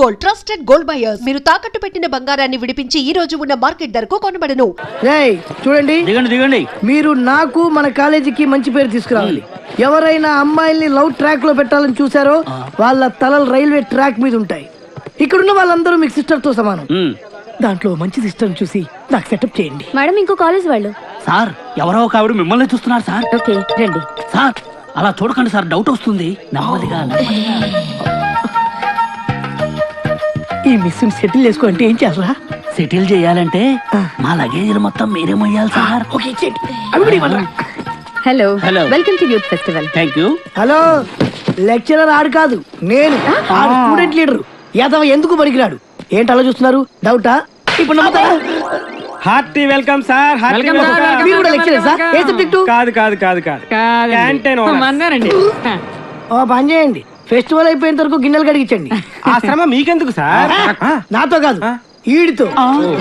Gold, trusted gold buyers. మీరు తాకట్టు పెట్టిన బంగారాన్ని విడిపించి ఈ రోజు ఉన్న మార్కెట్ ధరకు కొనబడను. చూడండి, దిగండి. మీరు నాకు మన కాలేజీకి మంచి పేరు తీసుకురావాలి. ఎవరైనా అమ్మాయిల్ని లవ్ ట్రాక్ లో పెట్టాలని చూసారో వాళ్ళ తలలు రైల్వే ట్రాక్ మీద ఉంటాయి. ఇక్కడున్న వాళ్ళందరూ మీకు సిస్టర్ తో సమానం. దాంట్లో మంచి సిస్టర్ చూసి నాకు సెటప్ చేయండి. మేడం, ఇంకో కాలేజ్ వాళ్ళు. సార్, ఎవరో ఒక ఆవిడ మిమ్మల్ని చూస్తున్నారు సార్. ఓకే, రండి. సార్, అలా చూడకండి సార్, డౌట్ వస్తుంది. నెమ్మదిగా. ఈ మిస్ సెటిల్ చేసుకోవాలంటే ఏం చేయాలరా? సెటిల్ చేయాలంటే మా లగేజీలు మొత్తం మీరే మొయ్యాలి సార్. ఓకే, ఇచ్చేయండి. అవి కూడా ఇవ్వండి. Hello hello. Welcome to youth festival. Thank you. Hello, lecturer ఆడు కాదు, నేను ఆడు స్టూడెంట్ లీడర్. యాదవ ఎందుకు పనికిరాడు? ఏంటి అలా చూస్తున్నారు? డౌటా? ఇప్పుడు నమ్ముతారా? Hearty welcome sir. మీరు కూడా లెక్చరర్ సార్? ఏ సబ్జెక్టు? కాదు క్యాంటీన్ ఓ పని చేయండి, ఫెస్టివల్ అయిపోయేంత వరకు గిన్నెలు కడిగించండి. ఆ శ్రమ మీకెందుకు సార్? నాతో కాదు, ఈడితో.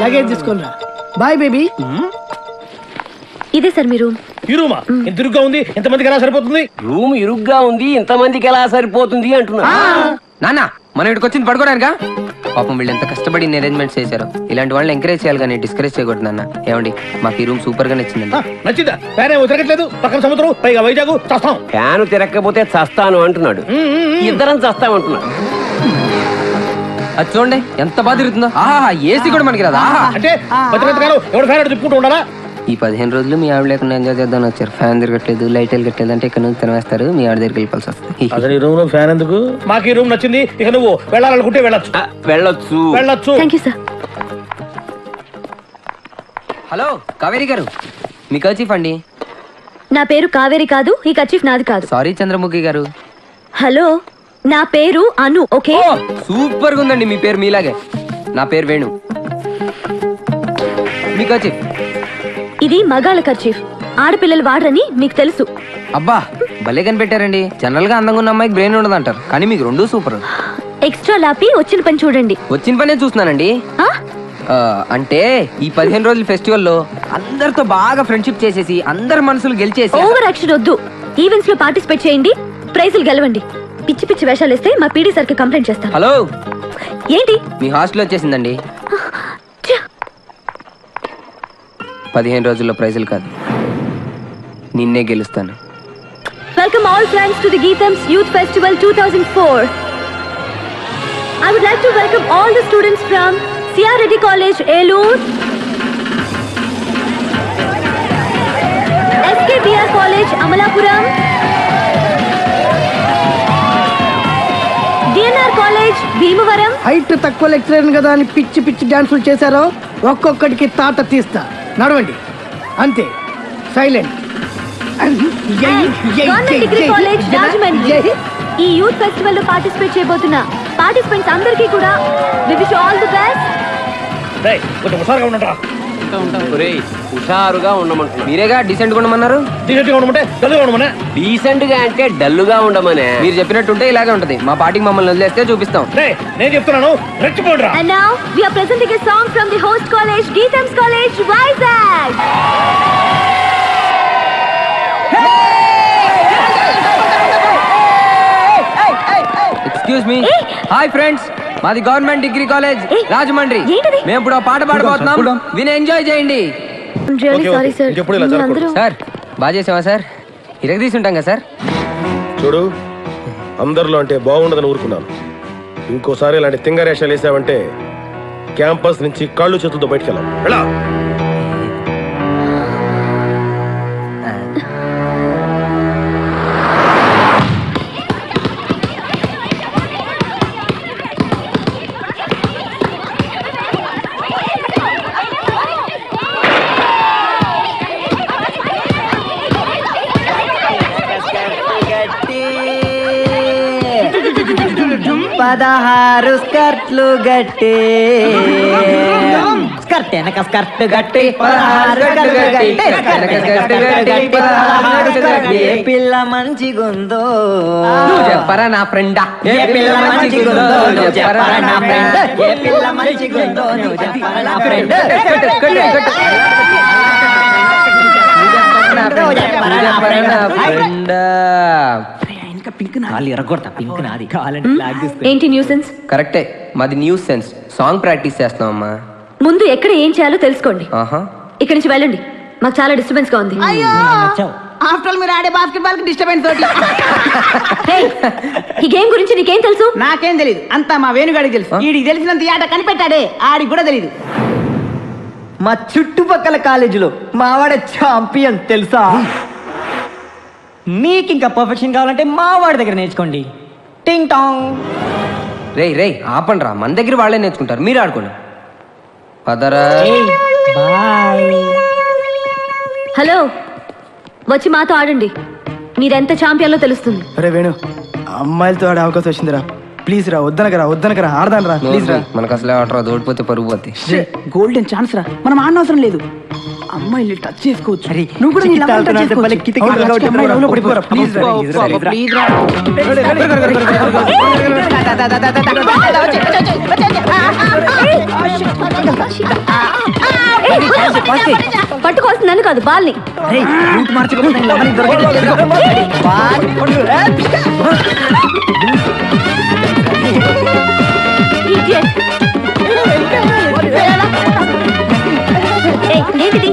లగేజ్ తీసుకొని రా. Bye baby. ఇదే సార్ మీ రూమ్. ఈ రూమా ఇంత ఇరుగ్గా ఉంది, ఎంతమందికి ఎలా సరిపోతుంది? రూమ్ ఇరుగ్గా ఉంది, ఇంతమందికి ఎలా సరిపోతుంది అంటున్నా. నాన్న, మనం ఇక్కడికి వచ్చింది పడుకోవడానికా? పాపం వీళ్ళు ఎంత కష్టపడి అరేంజ్మెంట్స్ చేశారు. ఇలాంటి వాళ్ళని ఎంకరేజ్ చేయాలి కానీ డిస్కరేజ్ చేయకూడదు నాన్న. ఏమండి, మాకు ఈ రూమ్ సూపర్ గా నచ్చిందండి. నచ్చిందా? ఫ్యాన్ ఏమో తిరగట్లేదు, పక్కన సముద్రం, పైగా వైజాగ్. చస్తాం. ఫ్యాన్ తిరగకపోతే చస్తాను అంటున్నాడు. ఇద్దరం చస్తామంటున్నాడు. అది చూడండి ఎంత బాగా తిరుగుతుందో. ఆహా, ఏసీ కూడా మనకి రాదా? అంటే ఎవరు ఫ్యాన్ తిప్పుకుంటూ ఉండాలా? ఈ 15 రోజులు మీ ఆవిడ లేకుండా ఎంజాయ్ చేద్దాం వచ్చారు. ఫ్యాన్ తిరగట్లేదు, లైట్ వెళ్ళట్లేదు అంటే ఇక్కడ నుంచి తినేస్తారు. మీ ఆవిడ దగ్గరికి వెళ్ళిపోవాల్సి వస్తుంది. అసలు ఈ రూమ్ లో ఫ్యాన్ ఎందుకు? మాకు ఈ రూమ్ నచ్చింది. ఇక నువ్వు వెళ్ళాలనుకుంటే వెళ్ళొచ్చు. Thank you sir. Hello Kaveri గారు, మీ కర్చీఫ్ అండి. నా పేరు కావేరి కాదు, ఈ కర్చీఫ్ నాది కాదు. సారీ చంద్రముఖి గారు. హలో, నా పేరు అను. ఓకే, సూపర్ గా ఉందండి మీ పేరు, మీలాగే. నా పేరు వేణు. మీ కర్చీఫ్. ఇది మగాళ్ళ కర్చీఫ్, ఆడపిల్లలు వాడరని మీకు తెలుసు. అబ్బా, భలే కనిపెట్టారండి. జనరల్ గా అందంగా ఉన్న అమ్మాయికి బ్రెయిన్ ఉండదు అంటారు, కానీ మీకు రెండు సూపర్. ఎక్స్ట్రా లాపి వచ్చిన పని చూడండి. వచ్చిన పనే చూస్తున్నానండి. ఆ? అంటే ఈ 15 రోజుల ఫెస్టివల్ లో అందరితో బాగా ఫ్రెండ్షిప్ చేసేసి అందరి మనసులు గెలిచేసి. ఓవర్ యాక్షన్ వద్దు. ఈవెంట్స్ లో పార్టిసిపేట్ చేయండి, ప్రైజులు గెలవండి. పిచ్చి పిచ్చి వేషాలు వేస్తే మా పీడీ సార్కి కంప్లైంట్ చేస్తాను. హలో, ఏంటి? మీ హాస్టల్ వచ్చేసిందండి. 15 రోజుల్లో ప్రైజులు కాదు, నిన్నే గెలుస్తాను. Welcome all friends to the Geetham's Youth Festival 2004. I would like to welcome all the students from C.R. Reddy College, Elur, SKBR College, Amalapuram, DNR College, Bhimavaram. Height తక్కువ lecturer కదా అని పిచ్చి పిచ్చి డాన్సులు చేశారో ఒక్కొక్కడికి తాట తీస్తా. నడవండి అంతే, silent. Government degree college, Rajahmundry. ఈ యూత్ ఫెస్టివల్ లో పార్టిసిపేట్ చేయబోతున్న పార్టిసిపెంట్స్ అందరికీ కూడా we wish all the best. కొంచెం హుషారుగా ఉండరా? హుషారుగా ఉండమంటు. మీరేగా డీసెంట్ గా ఉండమన్నారు. డీసెంట్ గా ఉండమంటే డల్గా ఉండమనే? డీసెంట్ గా అంటే డల్లుగా ఉండమనే. మీరు చెప్పినట్టుంటే ఇలాగే ఉంటది. మా పార్టీకి మమ్మల్ని వదిలేస్తే చూపిస్తాం. నేను చెప్తున్నాను, రెచ్చిపోండిరా. And now we are presenting a song from the host college, Geetham's College, Vizag. Excuse me. Hi friends, మాది గవర్నమెంట్ డిగ్రీ కాలేజ్, రాజమండ్రి. మేము ఇప్పుడు పాట పాడబోతున్నాం, విని ఎంజాయ్ చేయండి. Really sorry sir. సార్, బాగా చేసావా సార్? ఇరగదీసి ఉంటాం కదా సార్. చూడు, అందరిలో అంటే బాగుండదని ఊరుకున్నాను. ఇంకోసారి ఇలాంటి తింగరేషాలు వేసావంటే క్యాంపస్ నుంచి కాళ్ళు చేతులతో బయటకెళ్ళాం. వెళ్ళా. పదహారు స్కర్ట్లు గట్టి, స్కర్ట్ వెనక స్కర్ట్ గట్టి, 16 స్కర్ట్లు గట్టి. ఏ పిల్ల మంచిగుందో చెప్పరా నా ఫ్రెండా, ఏ పిల్ల మంచిగుందో చెప్పరా నా ఫ్రెండ్, ఏ పిల్ల మంచిగుందో చెప్పరా నా ఫ్రెండ్. ఇంకా పింక్ నాది ఎరగొడతా పింక్ నాది కావాలంటే ఫ్లాగ్ తీసుకో ఏంటి న్యూసెన్స్? కరెక్టే, మాది న్యూస్ సెన్స్. సాంగ్ ప్రాక్టీస్ చేస్తున్నాం అమ్మా. ముందు ఎక్కడ ఏం చేయాలో తెలుసుకోండి. ఆహా, ఇక్కడి నుంచి వెళ్ళండి, మాకు చాలా డిస్టర్బెన్స్ గా ఉంది. నచ్చావు ఆఫ్టర్ మీరు ఆడే బాస్కెట్ కి డిస్టర్బెన్స్ తోటి Hey, ఈ గేమ్ గురించి నీకేం తెలుసు? నాకేం తెలియదు, అంతా మా వేణుగాడికి తెలుసు. వీడికి తెలిసినంత ఈ ఆట కనిపెట్టాడే, ఆడికి కూడా తెలియదు. మా చుట్టుపక్కల కాలేజీలో మావాడ ఛాంపియన్ తెలుసా? మీకు ఇంకా పర్ఫెక్షన్ కావాలంటే మావాడి దగ్గర నేర్చుకోండి. టింగ్ టాంగ్. రేయ్ రేయ్ ఆపండి రా, మన దగ్గర వాళ్ళే నేర్చుకుంటారు, మీరు ఆడుకోండి. పదరా. బాయ్. హలో, వచ్చి మాతో ఆడండి. మీరెంత ఛాంపియన్లో తెలుస్తుంది. అరే వేణు, అమ్మాయిలతో ఆడే అవకాశం వచ్చిందిరా. ప్లీజ్ రా, వద్దనకరా ఆడదాను రా, ప్లీజ్ రా. మనకు అసలే ఆటరా, దోడిపోతే పరుగు పోతే. గోల్డెన్ ఛాన్స్ రా, మనం ఆడనవసరం లేదు. అమ్మాయిల్ని టచ్ చేసుకోవచ్చు. నువ్వు కూడా కిటికీ తాగుతున్నా, భలే కిటికీ పడిపోరా, ప్లీజ్ రా. ప్లీజ్ రా. పట్టుకోవాల్సిన నన్ను కాదు, బాల్ని. Idiot. ఏయ్, ఏంటిది?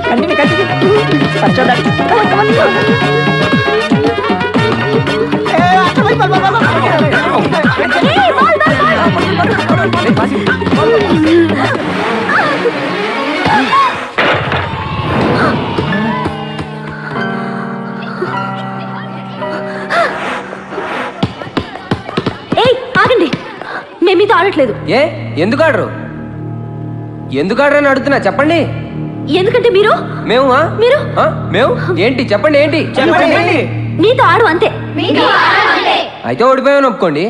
ఏయ్, ఆగండి, మేము మీతో ఆడట్లేదు. ఏ ఎందుకు ఆడరు? ఎందుకు ఆడరు అని అడుగుతున్నా, చెప్పండి. ఎందుకంటే మీరు మేము మీరు మేము ఏంటి చెప్పండి, ఏంటి మీతో ఆడు అంతే. అయితే ఓడిపోయామని ఒప్పుకోండి.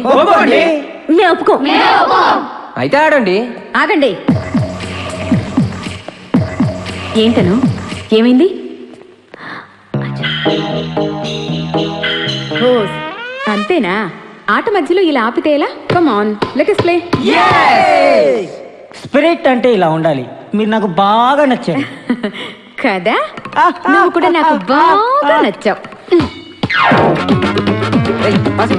మేము ఒప్పుకో. అయితే ఆడండి. ఆగండి. ఏంటను, ఏమైంది? అంతేనా? ఆట మధ్యలో ఇలా ఆపితే ఎలా? Come on, let us play. Spirit అంటే ఇలా ఉండాలి. మీరు నాకు బాగా నచ్చారు కదా, నువ్వు కూడా నాకు బాగా నచ్చావు. ఏయ్, పాస్.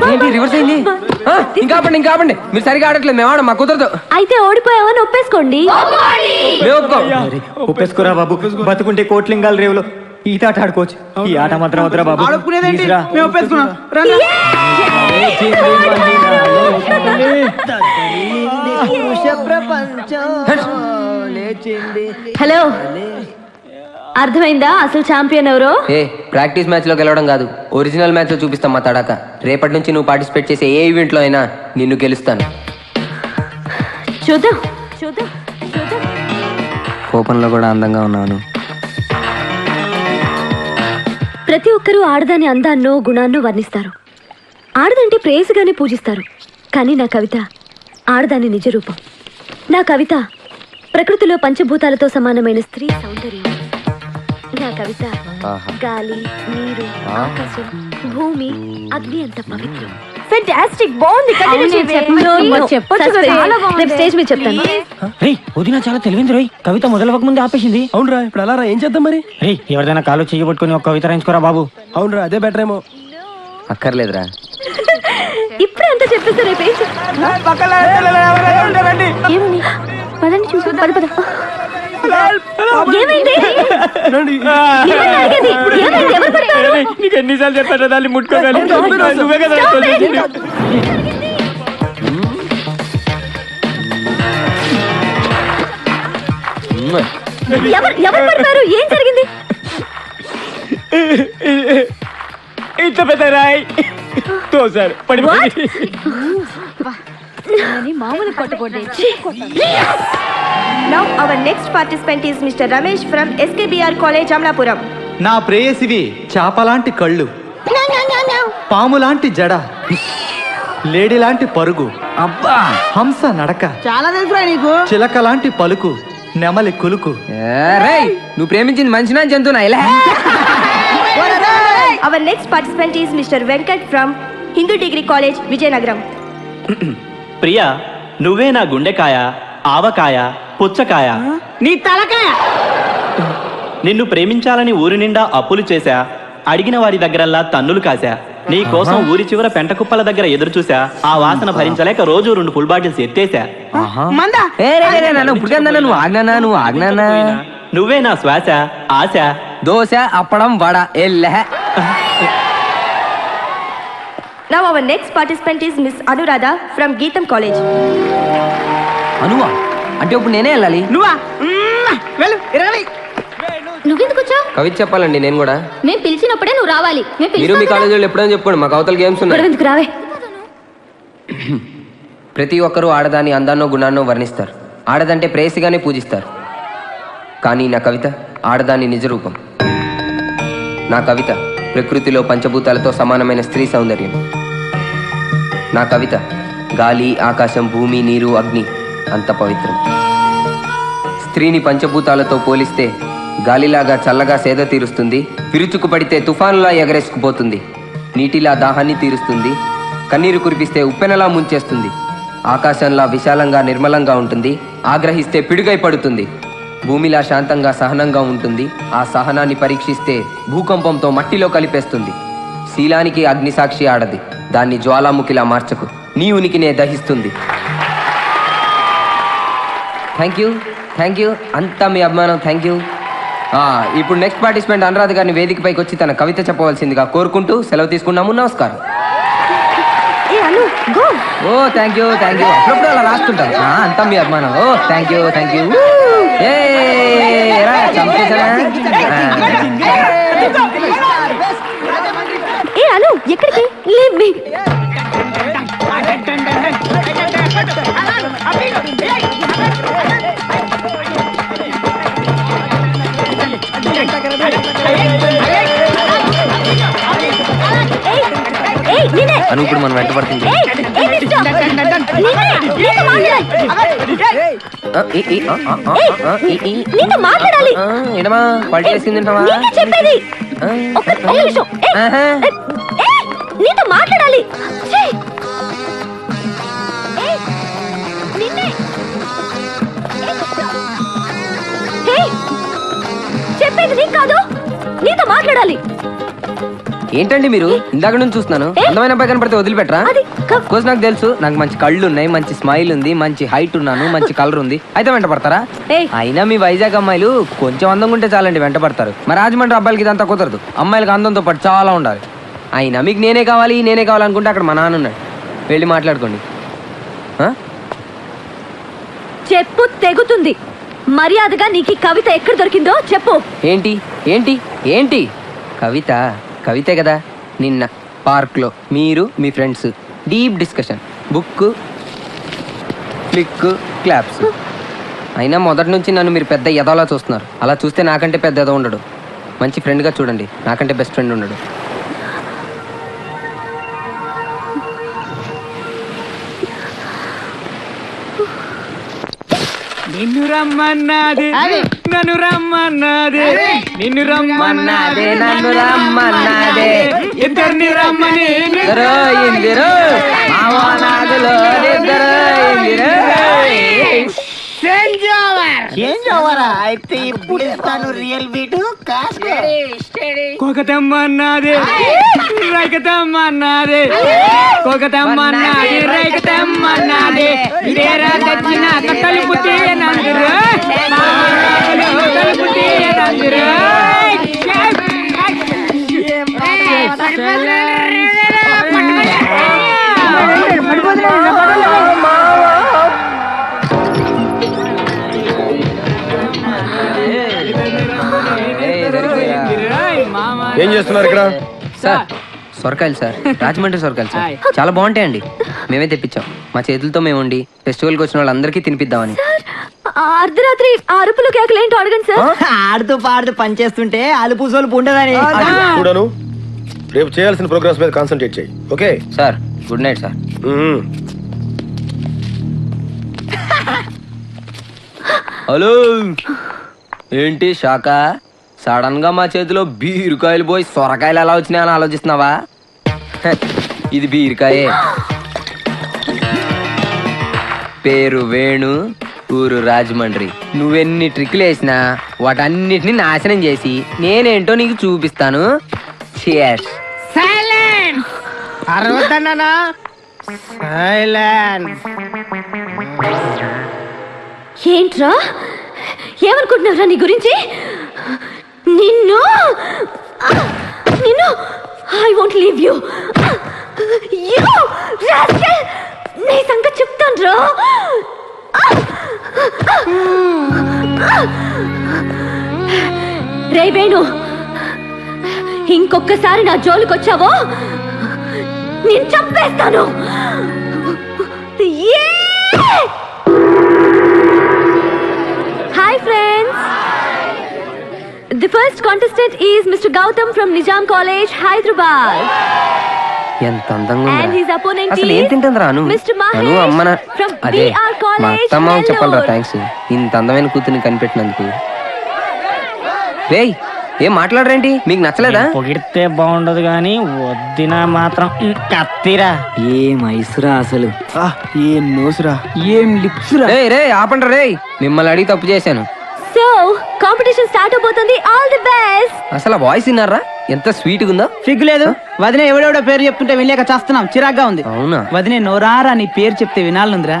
ఏంటి రివర్స్ అయింది? ఇంకా ఆపండి, మీరు సరిగా ఆడట్లేదు, మేము ఆడం, మాకు కుదరదు. అయితే ఓడిపోయావని ఒప్పేసుకోండి. మేము ఒప్పుకోం. ఒప్పేసుకోరా బాబు, బతుకుంటే కోట్లింగాల రేవులో ఈత ఆట ఆడుకోవచ్చు. ఈ ఆట మాత్రం వద్దురా బాబు. హలో, అర్థమైందా అసలు ఛాంపియన్ ఎవరో? ఏ ప్రాక్టీస్ మ్యాచ్ లో గెలవడం కాదు, ఒరిజినల్ మ్యాచ్ లో చూపిస్తాం మా తడాక. రేపటి నుంచి నువ్వు పార్టిసిపేట్ చేసే ఏ ఈవెంట్ లో అయినా నిన్ను గెలుస్తాను. చూద్దాం. కోపంలో కూడా అందంగా ఉన్నాను. ప్రతి ఒక్కరూ ఆడదాని అందాన్నో గుణాన్నో వర్ణిస్తారు. ఆడదంటే ప్రేయసిగానే పూజిస్తారు. కానీ నా కవిత ఆడదాని నిజ రూపం. నా కవిత ప్రకృతిలో పంచభూతాలతో సమానమైన స్త్రీ సౌందర్యం. నా కవిత గాలి, నీరు, ఆకాశం, భూమి, అగ్ని అంత పవిత్రం. ఫెంటాస్టిక్, బాగుంది. స్టేజ్ మీద చెప్తాను. వదిన చాలా తెలివింది రోయ్, కవిత మొదలవక ముందే ఆపేసింది. అవునరా, ఇప్పుడు అలా ఏం చేద్దాం మరి? రే, ఎవరిదైనా కాలు చెయ్యబట్టుకుని ఒక కవిత రాయించుకోరా బాబు. అవునరా, అదే బెటర్ ఏమో. అక్కర్లేదురా, ఇప్పుడే అంతా చెప్పేసి రేపు ఏమని పదండి చూసి పద. ఏమైంది? నీకు ఎన్నిసార్లు చెప్పారు దాన్ని ముట్టుకోవాలి? నువ్వే కదా ఎవరు పడతారు? ఏం జరిగింది? ఇంత పెద్ద రాయి తోసారు, పడిపోయింది. మామూలు కొట్టకూడదు. Now our next participant is Mr. Ramesh from SKBR College, Amlapuram. నా ప్రేయసివి చాపలాంటి కళ్ళు, పాము లాంటి జడ, లేడీ లాంటి పరుగు, అబ్బా హంస నడక, చాలా తెలుసురా నీకు. చిలక లాంటి పలుకు, నెమలి కులుకు. రేయ్ నువ్వు ప్రేమించింది మనిషినా జంతువునా ఇలా? Our next participant is Mr. Venkat from Hindu Degree College, Vijayanagaram. Priya, నువ్వే నా గుండెకాయ, ఆవకాయ, పుచ్చకాయ, నీ తలకాయ. నిన్ను ప్రేమించాలని ఊరి నిండా అప్పులు చేశా, అడిగిన వారి దగ్గరల్లా తన్నులు కాశా, నీ కోసం ఊరి చివర పెంట కుప్పల దగ్గర ఎదురు చూసా, ఆ వాసన భరించలేక రోజు 2 ఫుల్ బాటిల్స్ ఎత్తేసా. మందా నువ్వు ఆజ్ఞానా నువ్వే నా శ్వాస, ఆశ. దోశ, అప్పడం, vada ఎల్లె. Now our next participant is Miss Anuradha from Geetham College. అనువా అంటే ఇప్పుడు నేనే వెళ్ళాలి? నువ్వా? వెళ్ళు, ఇరగలి. నువ్వెందుకు వచ్చావు? కవిత చెప్పాలండి నేను కూడా. మేము పిలిచినప్పుడే నువ్వు రావాలి. మీరు మీ కాలేజీలో ఎప్పుడైనా చెప్పుకోండి, మాకు అవతల గేమ్స్ ఉన్నాయి. ఎందుకు రావే? ప్రతి ఒక్కరూ ఆడదాని అందాన్నో గుణాన్నో వర్ణిస్తారు, ఆడదంటే ప్రేయసిగానే పూజిస్తారు. కానీ నా కవిత ఆడదాని నిజ రూపం. నా కవిత ప్రకృతిలో పంచభూతాలతో సమానమైన స్త్రీ సౌందర్యం. నా కవిత గాలి, ఆకాశం, భూమి, నీరు, అగ్ని అంత పవిత్రం. స్త్రీని పంచభూతాలతో పోలిస్తే గాలిలాగా చల్లగా సేద తీరుస్తుంది, విరుచుకు పడితే తుఫానులా ఎగరేసుకుపోతుంది, నీటిలా దాహాన్ని తీరుస్తుంది, కన్నీరు కురిపిస్తే ఉప్పెనలా ముంచేస్తుంది, ఆకాశంలా విశాలంగా నిర్మలంగా ఉంటుంది, ఆగ్రహిస్తే పిడుగై పడుతుంది, భూమిలా శాంతంగా సహనంగా ఉంటుంది, ఆ సహనాన్ని పరీక్షిస్తే భూకంపంతో మట్టిలో కలిపేస్తుంది. శీలానికి అగ్నిసాక్షి ఆడది, దాన్ని జ్వాలాముఖిలా మార్చకు, నీ ఉనికినే దహిస్తుంది. థ్యాంక్ యూ, అంతా మీ అభిమానం. Thank you. ఇప్పుడు నెక్స్ట్ పార్టిసిపెంట్ అనురాధ గారిని వేదికపైకి వచ్చి తన కవిత చెప్పవలసిందిగా కోరుకుంటూ సెలవు తీసుకున్నాము. నమస్కారం. ఓ థ్యాంక్ యూ. అప్పుడప్పుడు అలా రాస్తుంటారు. అంతా మీ అభిమానం. ఓ థ్యాంక్ యూ. అను ఎక్కడికి? Leave me. అను ఇప్పుడు మనం వెంట పడుతుంది. మాట్లాడాలి. ఏడమా పల్టీ వేసింది చెప్పేది నీతో మాట్లాడాలి. చెప్పేది నీకు కాదు, నీతో మాట్లాడాలి. ఏంటండి మీరు? ఇందాక నుంచి చూస్తున్నాను, అందమైన అబ్బాయి కనపడితే వదిలిపెట్టరా? కోర్స్ నాకు తెలుసు, నాకు మంచి కళ్ళు ఉన్నాయి, మంచి స్మైల్ ఉంది, మంచి హైట్ ఉన్నాను, మంచి కలర్ ఉంది, అయితే వెంట పడతారా? అయినా మీ వైజాగ్ అమ్మాయిలు కొంచెం అందంగా ఉంటే చాలండి వెంట పడతారు. మరి రాజమండ్రి అబ్బాయిలకి ఇదంతా కుదరదు, అమ్మాయిలకు అందంతో పాటు చాలా ఉండాలి. అయినా మీకు నేనే కావాలనుకుంటే అక్కడ మా నాన్న ఉన్నాడు, వెళ్ళి మాట్లాడుకోండి. చెప్పు తెగుతుంది. మర్యాదగా నీకు కవిత ఎక్కడ దొరికిందో చెప్పు. ఏంటి కవితే కదా. నిన్న పార్క్లో మీరు మీ friends deep discussion, book, flick, claps. అయినా మొదటి నుంచి నన్ను మీరు పెద్ద ఎదవలా చూస్తున్నారు. అలా చూస్తే నాకంటే పెద్ద ఎదవ ఉండడు. మంచి ఫ్రెండ్గా చూడండి, నాకంటే బెస్ట్ ఫ్రెండ్ ఉండడు. నిన్ను రమ్మన్నది, నన్ను రమ్మన్నది, నిన్ను రమ్మన్నది, నన్ను రమ్మన్నది, ఇద్దరిని రమ్మని అయితే ఇప్పుడు ఇస్తాను రియల్ బీటు. కొకతమ్మన్నది, రైకతమ్మన్నది, కొకతమ్మన్నది, రైకతమ్మన్నది, ఇదేరా తెచ్చిన కట్టలు పుట్టినందురు, కట్టలు పుట్టినందురు. ఏం చేస్తున్నారు ఇక్కడ? సార్ సొరకాయలు సార్, రాజమండ్రి సొరకాయలు సార్, చాలా బాగుంటాయండి. మేమే తెప్పించాం, మా చేతులతో మేము వండి ఫెస్టివల్కి వచ్చిన వాళ్ళందరికీ తినిపిద్దామని. అర్ధరాత్రి అరుపులు కేకలు ఏంటో అడగండి సార్. ఆడుతూ పాడుతూ పనిచేస్తుంటే అలుపు సోలుపు ఉండదని చూడను, రేపు చేయాల్సిన ప్రోగ్రామ్స్ మీద కాన్సన్ట్రేట్ చేయి. Okay sir, good night sir. Hello, ఏంటి శాఖ? సడన్ గా మా చేతిలో బీరకాయలు పోయి సొరకాయలు ఎలా వచ్చినాయని ఆలోచిస్తున్నావా? ఇది బీరకాయే. పేరు వేణు, ఊరు రాజమండ్రి. నువ్వెన్ని ట్రిక్లు వేసినా వాటన్నిటిని నాశనం చేసి నేనేంటో నీకు చూపిస్తాను. Cheers. ఏంట్రా, ఏమనుకుంటున్నారా నీ గురించి? నిన్ను నిన్ను ఐ వాంట్ లీవ్ యూ. నీ సంగతి చెప్తాను రా. రే వేణు, ఇంకొకసారి నా జోలికొచ్చావో నేను చంపేస్తాను. Hi friends, the first contestant is mister Gautam from Nizam college, Hyderabad. ఎంత అందంగా And his opponent అసలు ఏం is తింటుంది రాను Mr. Mahesh Anu Ammana from అదే BR College, మా అత్తమ్మ చెప్పాలరా Nellore. థ్యాంక్స్ ఇంత అందమైన కూతుర్ని కనిపెట్టినందుకు. రేయ్, ఏం మాట్లాడరేంటి? మీకు నచ్చలేదా? పొగిడితే బాగుండదు గాని వద్దినా మాత్రం కత్తిరా. ఏం ఐసురా అసలు, ఏం నోసురా, ఏం లిప్స్ రా. రే ఆపండి రే, మిమ్మల్ని అడిగి తప్పు చేశాను. సో కాంపిటీషన్ స్టార్ట్ అవబోతుంది. All the best. అసలు ఆ వాయిస్ విన్నారా? ఎంత స్వీట్ గా ఉందో. సిగ్గులేదు, వదిన ఎవడెవడో పేరు చెప్తుంటే వినలేక చేస్తున్నాం, చిరాగ్గా ఉంది. అవునా? వదినే నోరారా నీ పేరు చెప్తే వినాలందిరా.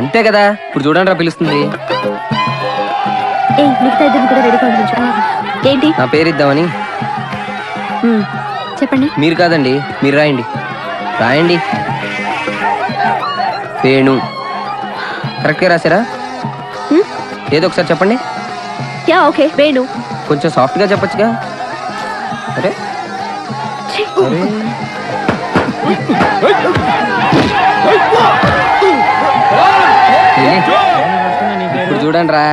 అంతే కదా, ఇప్పుడు చూడండి రా పిలుస్తుంది. మిగతా ఇద్దరు కూడా రెడీ కావచ్చు. ఏంటి? నా పేరు ఇద్దామని. చెప్పండి. మీరు కాదండి, మీరు రాయండి. రాయండి. వేణు. కరెక్ట్గా రాశారా? ఏదో ఒకసారి చెప్పండి. Yeah okay, Venu. కొంచెం సాఫ్ట్ గా చెప్పొచ్చుగా. అరే ఇప్పుడు చూడండి రా.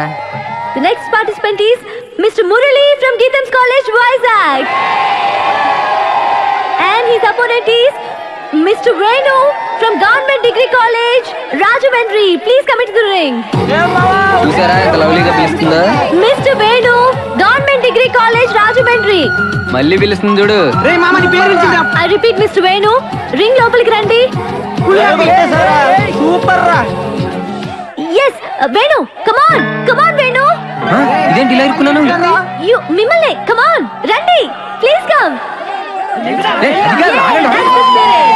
The next participant is Mr. Murali from Geetham's College, Vizag. And his opponent is Mr. Venu from Government Degree College, Rajamandri. Please come into the ring. చూసారా ఎంత లవ్లీగా పిలుస్తుందో? Mr. Venu, Government Degree College, Rajamandri. మళ్ళీ పిలుస్తుంది చూడు. I repeat, Mr. Venu, ring లోపలికి రండి. Super రా. Yes, Venu, come on Venu. ఇదేంటి ఇలా ఇరుక్కున్నాను? మిమ్మల్ని, come on, రండి, please come. That's the spirit.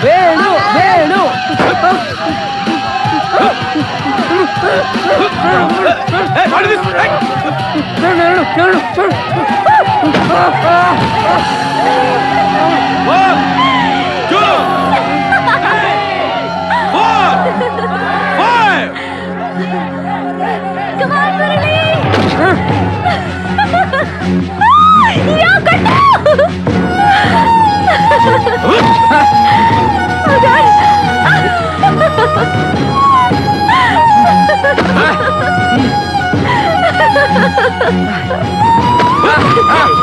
Venu Venu Come on, Murali. Yeah, good. Oh God.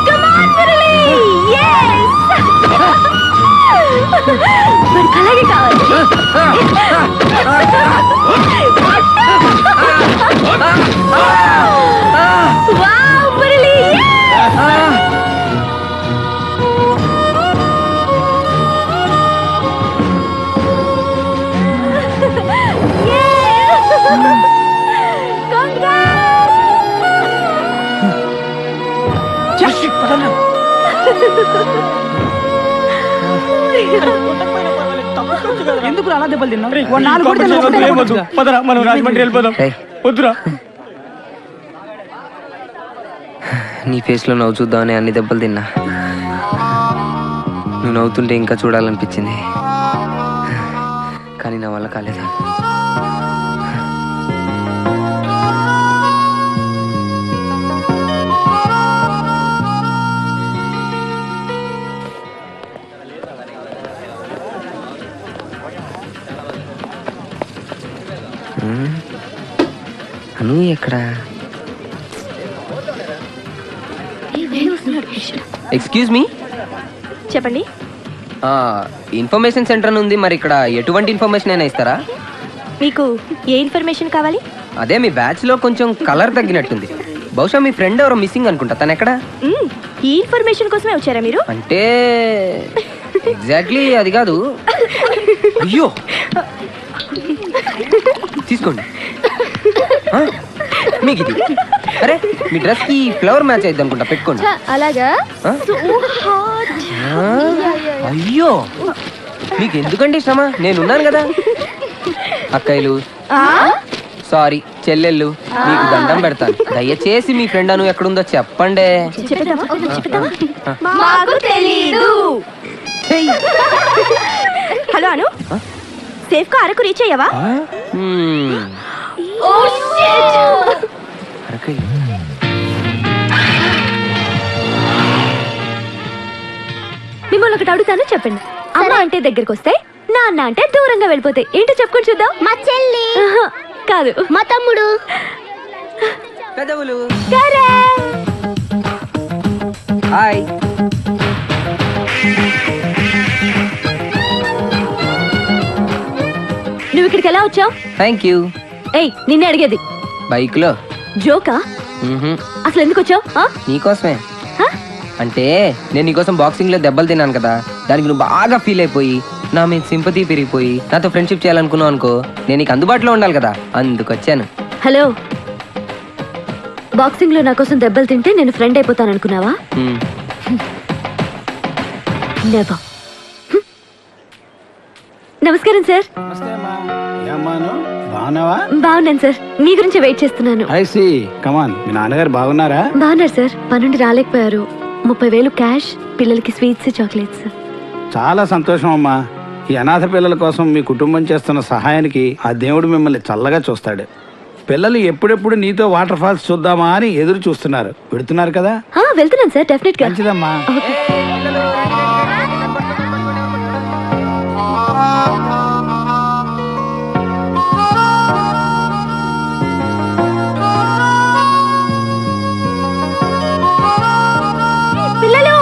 Come on, Murali. Yes. మరి అలాగే కావాలి. Wow, Murali. Yes. ఎందుకు అలా దెబ్బలు తిన్నావు? పదరా మనం రాజమండ్రి వెళ్ళిపోదాం. వద్దురా. నీ ఫేస్ లో నవ్వు చూద్దామని అన్ని దెబ్బలు తిన్నా. నువ్వు నవ్వుతుంటే ఇంకా చూడాలనిపించింది, కానీ నా వల్ల కాలేదు. అను ఎక్కడా? ఎక్స్క్యూజ్ మీ, చెప్పండి. ఇన్ఫర్మేషన్ సెంటర్ ఉంది, మరి ఇక్కడ ఎటువంటి ఇన్ఫర్మేషన్ అయినా ఇస్తారా? మీకు ఏ ఇన్ఫర్మేషన్ కావాలి? అదే మీ బ్యాచ్ లో కొంచెం కలర్ తగ్గినట్టుంది. బహుశా మీ ఫ్రెండ్ ఎవరో మిస్సింగ్ అనుకుంటా. తను ఎక్కడ? ఈ ఇన్ఫర్మేషన్ కోసమే వచ్చారా మీరు? అంటే ఎగ్జాక్ట్లీ అది కాదు. అయ్యో, తీసుకోండి. మీకు ఇది. అరే, మీ డ్రెస్ కి ఫ్లవర్ మ్యాచ్ అయింది అనుకుంటా, పెట్టుకోండి. అలాగా? అయ్యో, మీకు ఎందుకండి శ్రమ, నేనున్నాను కదా. అక్కయ్యలు, సారీ చెల్లెళ్ళు, మీకు దండం పెడతాను. దయచేసి మీ ఫ్రెండ్ అను ఎక్కడుందో చెప్పండి. హలో అను, సేఫ్ గా అరకు రీచ్ అయ్యావా? మిమ్మల్ని ఒకటి అడుగుతాను, చెప్పండి. అమ్మ అంటే దగ్గరికి వస్తాయి, నాన్న అంటే దూరంగా వెళ్ళిపోతాయి. ఏంటో చెప్పుకొని చూద్దాం. మా చెల్లి కాదు, మా తమ్ముడు. పెదవులు. హాయ్. నువ్వు ఇక్కడికి ఎలా వచ్చావు? Thank you. ఏయ్, నిన్నే అడిగేది. బైక్ లో. జోకా? అసలు ఎందుకు వచ్చావు? నీకోసమే. అంటే నేను నీకోసం బాక్సింగ్ లో దెబ్బలు తిన్నాను కదా, దానికి నువ్వు బాగా ఫీల్ అయిపోయి నా మీద సింపతి పెరిగిపోయి నాతో ఫ్రెండ్షిప్ చేయాలనుకున్నావు అనుకో, నేను నీకు అందుబాటులో ఉండాలి కదా, అందుకొచ్చాను. హలో, బాక్సింగ్ లో నా కోసం దెబ్బలు తింటే నేను ఫ్రెండ్ అయిపోతాను అనుకున్నావా? నెవర్. నమస్కారం సార్. బాగున్నాను సార్, మీ గురించి వెయిట్ చేస్తున్నాను. మీ నాన్నగారు బాగున్నారా? బాగున్నారు సార్, పనుండి రాలేకపోయారు. 30,000 క్యాష్, పిల్లలకి స్వీట్స్, చాక్లెట్స్. చాలా సంతోషం అమ్మా. ఈ అనాథ పిల్లల కోసం మీ కుటుంబం చేస్తున్న సహాయానికి ఆ దేవుడు మిమ్మల్ని చల్లగా చూస్తాడు. పిల్లలు ఎప్పుడెప్పుడు నీతో వాటర్ ఫాల్స్ చూద్దామా అని ఎదురు చూస్తున్నారు. పెడుతున్నారు కదా? వెళ్తున్నాను సార్, డెఫినెట్ గా. మంచిదమ్మా. పిల్లలు,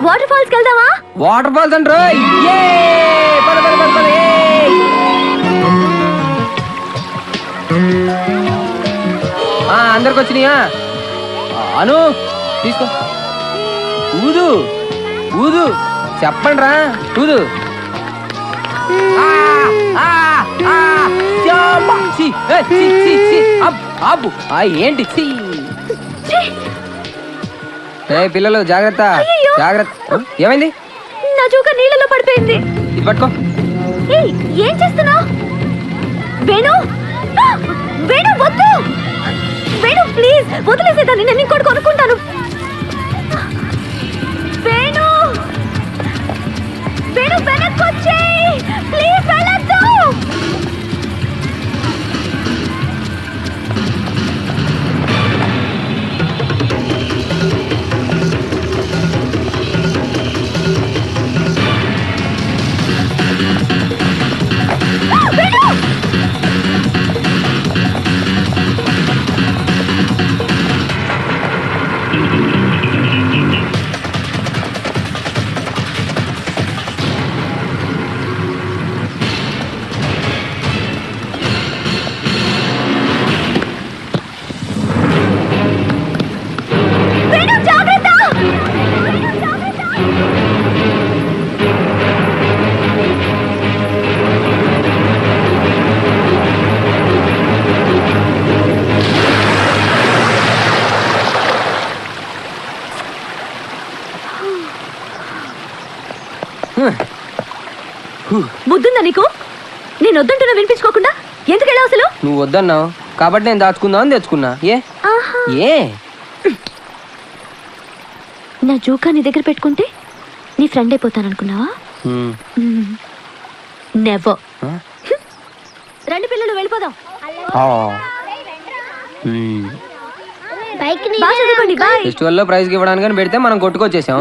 వాటర్ ఫాల్స్ వెళ్దామా? వాటర్ ఫాల్స్ అంటారు. అందరికి వచ్చినాయా? అను తీసుకో. ఊదు ఊదు, చెప్పండి రా, ఊదు. ఏంటి పిల్లలు, జాగ్రత్త జాగ్రత్త. ఏమైంది? నా జోక నీళ్ళలో పడిపోయింది. ఇది పట్టుకో. ఏం చేస్తున్నావు? వేణు, వేణు వద్దు. వేణు ప్లీజ్ వదిలేసేదాన్ని, నేను ఇంకోటి కొనుక్కుంటాను. వేణు, వేణు వెనక్కి వచ్చేయ్ ప్లీజ్, వెళ్ళొద్దు. బుద్ధుందా నీకు? నేను వద్దంటున్నా వినిపించుకోకుండా ఎందుకు వెళ్ళావు అసలు? నువ్వు వద్దన్నావు కాబట్టి నేను దాచుకుందాం అని తెచ్చుకున్నా. ఏ నా జోకా నీ దగ్గర పెట్టుకుంటే నీ ఫ్రెండ్ అయిపోతాను అనుకున్నావా? నెవర్. రండి పిల్లలు, వెళ్ళిపోదాం. ఫెస్టివల్ లో ప్రైజ్ ఇవ్వడానికి పెడితే మనం కొట్టుకొచ్చేసాం.